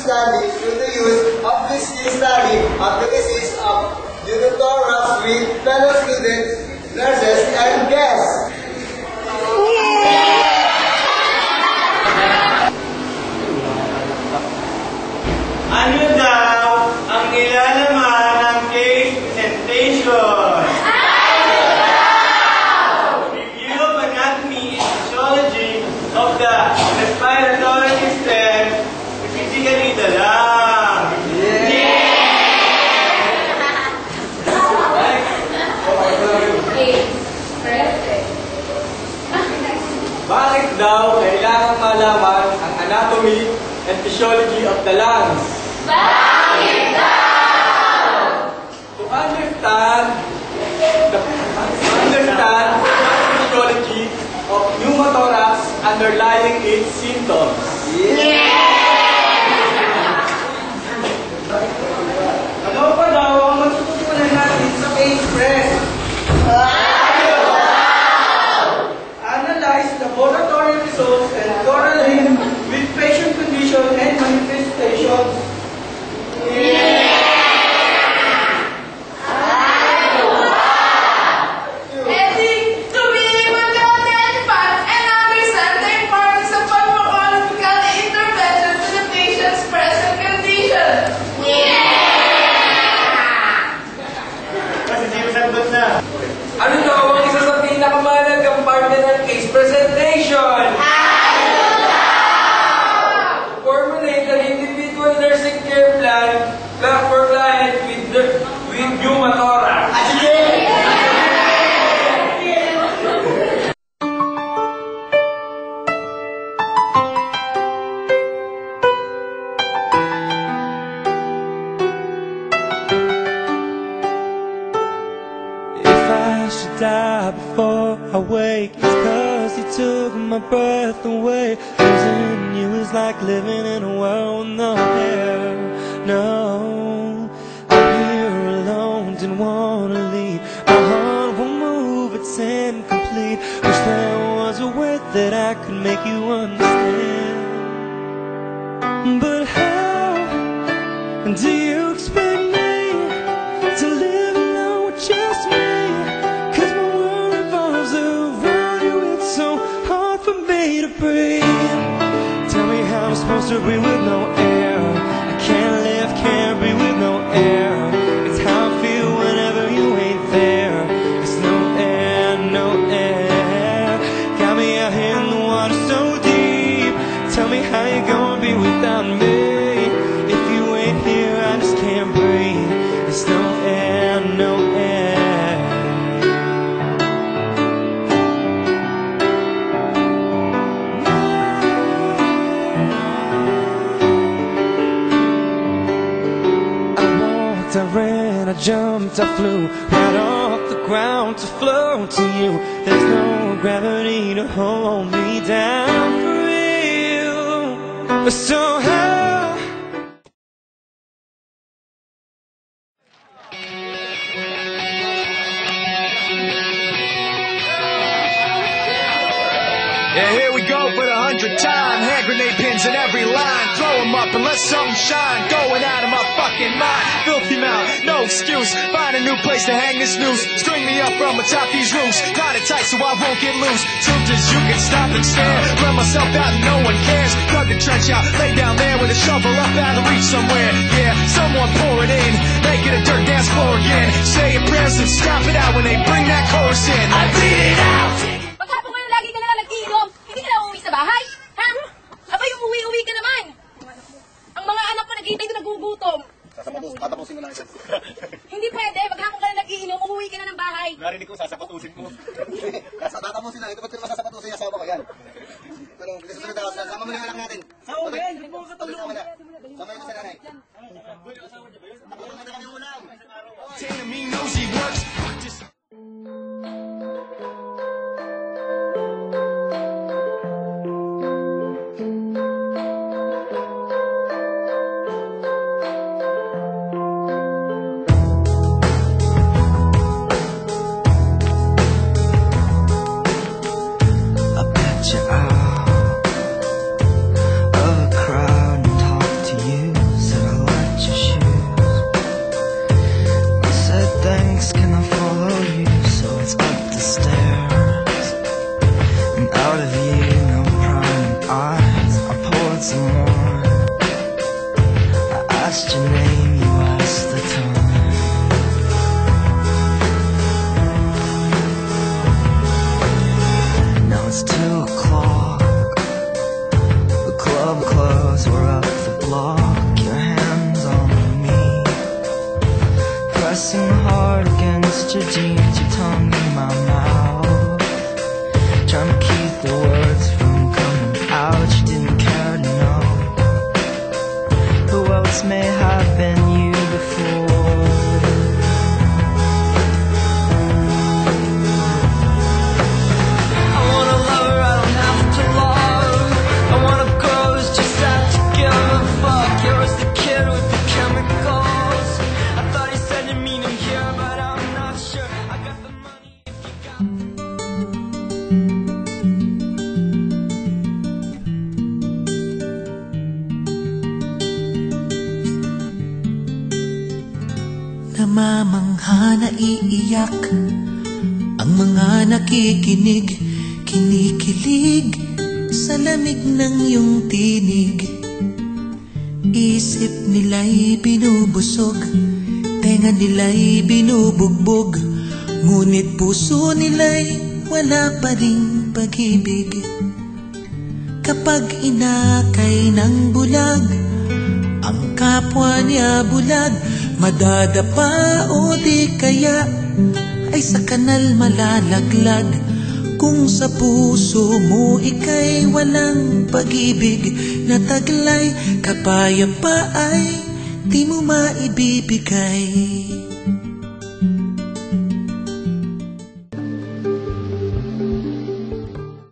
study through the use of this case study of the disease of pneumothorax with fellow students, nurses, and guests. Ano daw ang nilalaman ng case presentation? Review of anatomy and physiology of the respiratory system, physically the lung. Bakit daw kailangan malaman ang anatomy and physiology of the lungs? Bakit daw? To understand the physiology of pneumothorax underlying its symptoms. Ano pa daw ang matututunan natin sa case press? Analyze laboratory results and correlate with patient condition and manifestations. Ano daw ang isa sa pinakamahalagang parte ng case presentation? Formulate an individual nursing care plan for client with pneumothorax. Die before I wake, it's 'cause you took my breath away. Losing you is like living in a world with no air. No, I'm here alone, didn't wanna leave. My heart won't move, it's incomplete. Wish there was a way that I could make you understand. But how do you expect me to live alone with just me? Tell me how I'm supposed to breathe with no air. I can't live, can't breathe with no air. It's how I feel whenever you ain't there. It's no air, no air. Got me out here in the water so deep. Tell me how you gonna be without me. If you ain't here, I just can't breathe. It's no air, no air. I ran, I jumped, I flew right off the ground to float to you. There's no gravity to hold me down for real. So how? Yeah, here we go for the 100th time. Hand grenade pins in every line. Throw them up and let something shine. Going out of my fucking mind. Filthy mouth, no excuse. Find a new place to hang this noose. String me up from atop these roofs. Tie it tight so I won't get loose. Truth is you can stop and stare. Run myself out and no one cares. Dug the trench out, lay down there with a shovel up out of reach somewhere. Yeah, someone pour it in. Make it a dirt dance floor again. Say your prayers and stop it out when they bring that chorus in. I bleed it out. Bahay? Ha? Abay, umuwi-uwi ka naman. Ang mga anak ko nag-iintay doon nagugutom. Tatapusin ko lang isa. Hindi pwede. Maghapon ka na nag-iinom, umuwi ka na ng bahay. Narinig ko, sasapatusin mo. Tatapusin lang. Ito ba't sila masasapatusin yung asawa ko? Yan. Pero, susunod ako. Sama mo na yung anak natin. Sama mo, Ben. Hindi mo katulong. Sama mo ito sa nanay. Tapos na kami ulam. Tatum, he knows he works. I bet you out of a crowd and talk asked your name, you asked the time. Now it's 2 o'clock. The club closed, we're up the block. Your hands on me, pressing hard against your jeans, your tongue in my mouth, trying to keep the words from coming out. You didn't care to know who else may have been you before. I want a lover I don't have to love. I want a girl who's just out to give a fuck. You're the kid with the chemicals. I thought you said you mean him here, but I'm not sure. I got the money if you got. Namamangha na iiyak ang mga nakikinig, kinikilig sa lamig ng iyong tinig. Isip nila'y binubusog, tenga nila'y binubugbog, ngunit puso nila'y wala pa ring pag-ibig. Kapag inakay ng bulag ang kapwa niya bulag, madadapa o di kaya ay sa kanal malalaglag. Kung sa puso mo ika'y walang pag-ibig na taglay, kapayapa ay di mo maibibigay.